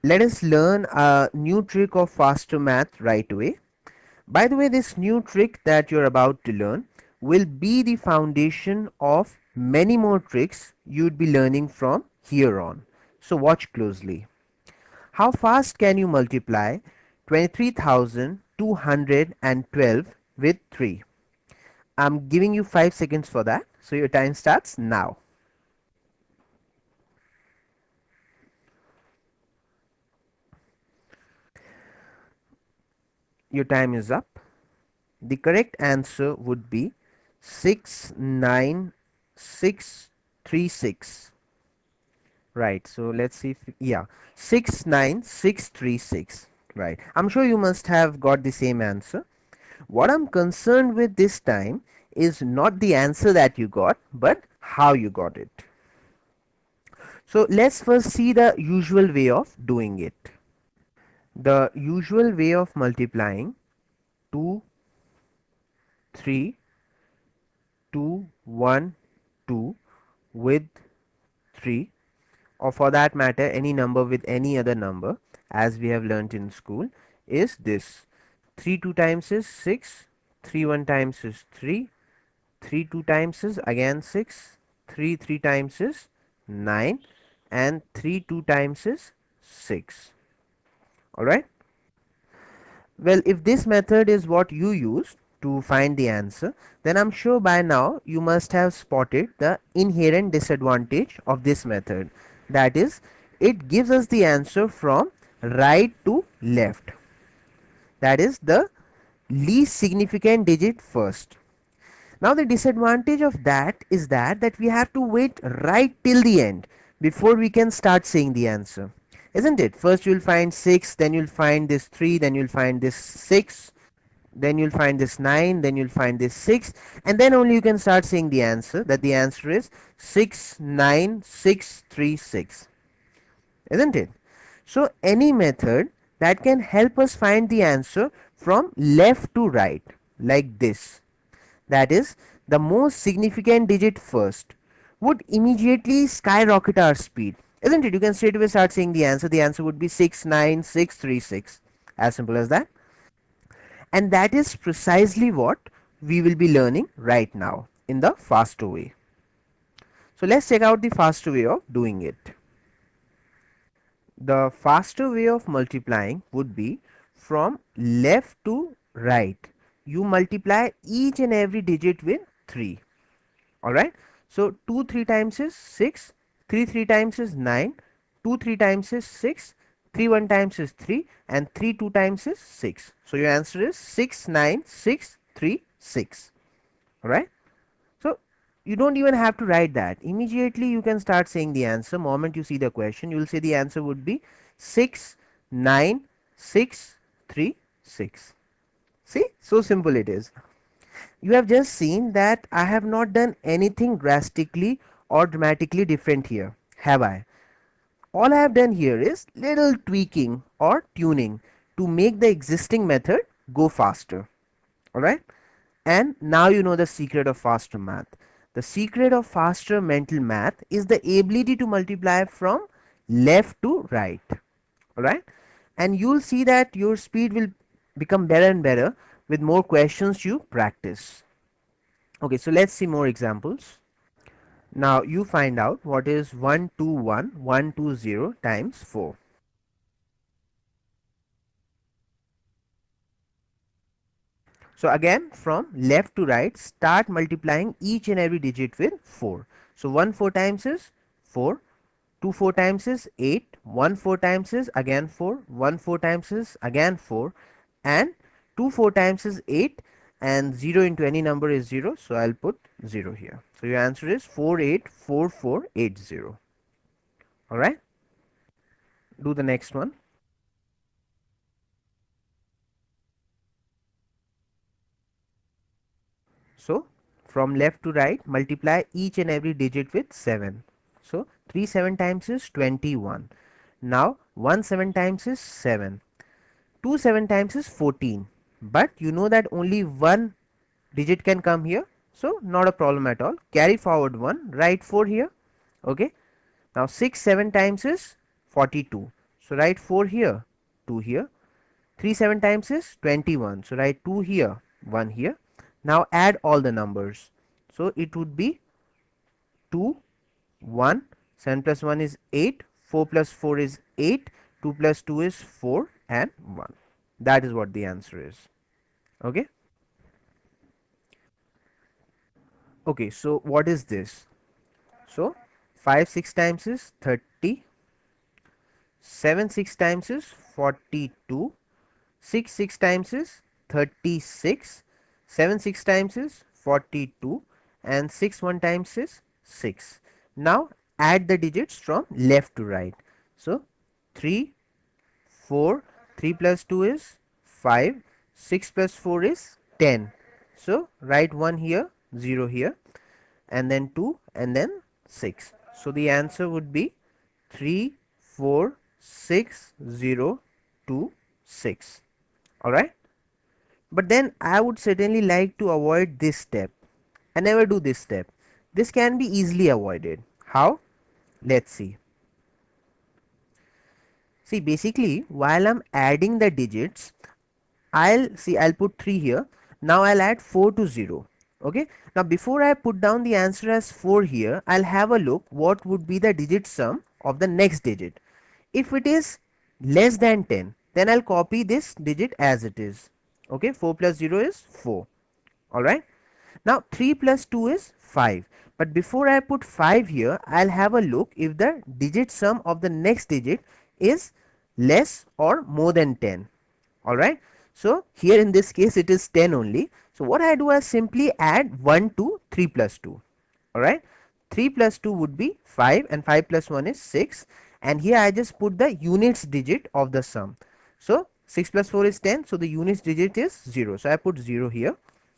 Let us learn a new trick of faster math right away. By the way, this new trick that you're about to learn will be the foundation of many more tricks you'd be learning from here on. So watch closely. How fast can you multiply 23,212 with 3? I'm giving you 5 seconds for that. So your time starts now. Your time is up. The correct answer would be 69636. Right. So let's see if, yeah, 69636. Right. I'm sure you must have got the same answer. What I'm concerned with this time is not the answer that you got, but how you got it. So let's first see the usual way of doing it. The usual way of multiplying 2, 3, 2, 1, 2 with 3, or for that matter any number with any other number, as we have learnt in school, is this: 3 2 times is 6, 3 1 times is 3, 3 2 times is again 6, 3 3 times is 9, and 3 2 times is 6. Alright. Well, if this method is what you use to find the answer, then I'm sure by now you must have spotted the inherent disadvantage of this method. That is, it gives us the answer from right to left. That is the least significant digit first. Now the disadvantage of that is that we have to wait right till the end before we can start saying the answer, isn't it? First you'll find 6, then you'll find this 3, then you'll find this 6, then you'll find this 9, then you'll find this 6, and then only you can start saying the answer, that the answer is 69636, isn't it? So any method that can help us find the answer from left to right, like this, that is the most significant digit first, would immediately skyrocket our speed, isn't it? You can straight away start saying the answer. The answer would be 69636. As simple as that. And that is precisely what we will be learning right now in the faster way. So let's check out the faster way of doing it. The faster way of multiplying would be from left to right. You multiply each and every digit with 3. Alright. So 2 3 times is 6, 3 3 times is 9, 2 3 times is 6, 3 1 times is 3, and 3 2 times is 6. So your answer is 69636. Alright. So you don't even have to write that. Immediately you can start saying the answer. Moment you see the question, you will say the answer would be 69636. See, so simple it is. You have just seen that I have not done anything drastically or dramatically different here, have I? All I have done here is little tweaking or tuning to make the existing method go faster. Alright? And now you know the secret of faster math. The secret of faster mental math is the ability to multiply from left to right. Alright? And you'll see that your speed will become better and better with more questions you practice. Okay, so let's see more examples. Now you find out what is 121,120 times 4. So again, from left to right, start multiplying each and every digit with 4. So 1 4 times is 4, 2 4 times is 8, 1 4 times is again 4, 1 4 times is again 4, and 2 4 times is 8, and 0 into any number is 0, so I'll put 0 here. So your answer is 484480. Alright, do the next one. So from left to right, multiply each and every digit with 7. So 3 7 times is 21. Now 1 7 times is 7. 2 7 times is 14. But you know that only one digit can come here. So not a problem at all. Carry forward 1, write 4 here. Okay. Now 6 7 times is 42. So write 4 here, 2 here. 3 7 times is 21. So write 2 here, 1 here. Now add all the numbers. So it would be 2, 1, 7 plus 1 is 8, 4 plus 4 is 8, 2 plus 2 is 4 and 1. That is what the answer is. Okay. Okay, so what is this? So 5 6 times is 30, 7 6 times is 42, 6 6 times is 36, 7 6 times is 42 and 6 1 times is 6. Now add the digits from left to right. So 3, 4, 3 plus 2 is 5, 6 plus 4 is 10. So write 1 here, 0 here, and then 2 and then 6. So the answer would be 3, 4, 6, 0, 2, 6. Alright. But then I would certainly like to avoid this step. I never do this step. This can be easily avoided. How? Let's see. See, basically, while I'm adding the digits, I'll put 3 here. Now I'll add 4 to 0. Okay. Now before I put down the answer as 4 here, I'll have a look what would be the digit sum of the next digit. If it is less than 10, then I'll copy this digit as it is. Okay. 4 plus 0 is 4. Alright. Now 3 plus 2 is 5. But before I put 5 here, I'll have a look if the digit sum of the next digit is less or more than 10. Alright. So here in this case it is 10 only. So what I do is simply add 1 to 3 plus 2. Alright. 3 plus 2 would be 5 and 5 plus 1 is 6. And here I just put the units digit of the sum. So 6 plus 4 is 10. So the units digit is 0. So I put 0 here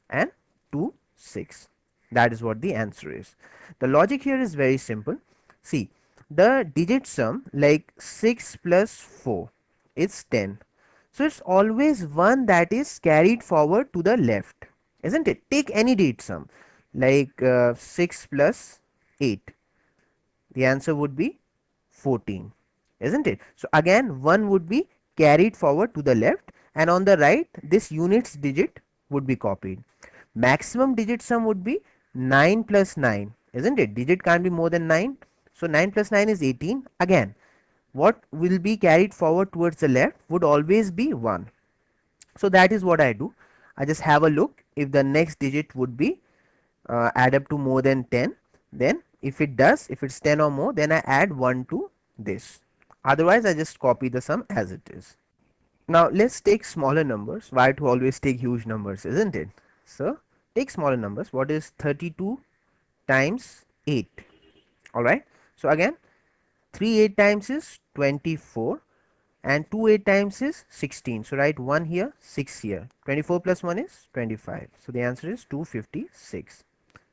and 2, 6. That is what the answer is. The logic here is very simple. See, the digit sum like 6 plus 4 is 10. So it's always one that is carried forward to the left, isn't it? Take any digit sum like 6 plus 8. The answer would be 14, isn't it? So again, 1 would be carried forward to the left, and on the right, this units digit would be copied. Maximum digit sum would be 9 plus 9, isn't it? Digit can't be more than 9. So 9 plus 9 is 18. Again, what will be carried forward towards the left would always be 1. So that is what I do. I just have a look if the next digit would be add up to more than 10. Then if it does, if it's 10 or more, then I add 1 to this. Otherwise, I just copy the sum as it is. Now let's take smaller numbers. Why to always take huge numbers, isn't it? So take smaller numbers. What is 32 times 8? Alright. So again, 3 8 times is 24 and 2 8 times is 16. So write 1 here, 6 here. 24 plus 1 is 25. So the answer is 256.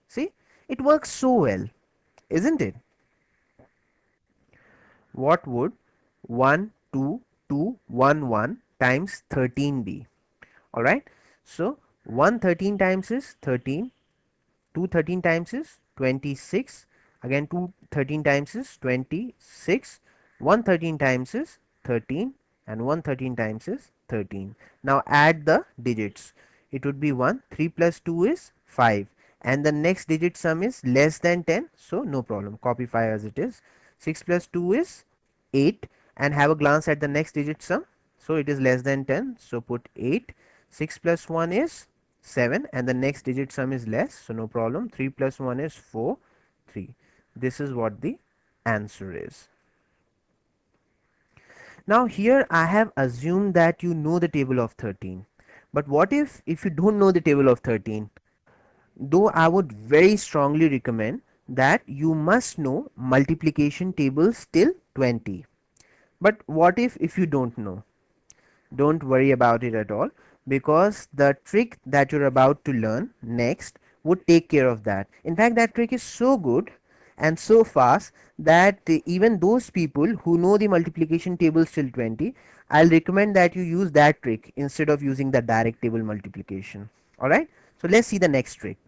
See, it works so well, isn't it? What would 1 2 2 1 1 times 13 be? Alright. So 1 13 times is 13. 2 13 times is 26. Again 2 13 times is 26. 1 13 times is 13 and 1 13 times is 13. Now add the digits. It would be 1. 3 plus 2 is 5 and the next digit sum is less than 10. So no problem. Copy 5 as it is. 6 plus 2 is 8 and have a glance at the next digit sum. So it is less than 10. So put 8. 6 plus 1 is 7 and the next digit sum is less. So no problem. 3 plus 1 is 4. 3. This is what the answer is. Now here I have assumed that you know the table of 13. But what if you don't know the table of 13? Though I would very strongly recommend that you must know multiplication tables till 20. But what if you don't know? Don't worry about it at all, because the trick that you're about to learn next would take care of that. In fact, that trick is so good and so fast that even those people who know the multiplication tables till 20, I'll recommend that you use that trick instead of using the direct table multiplication. Alright, so let's see the next trick.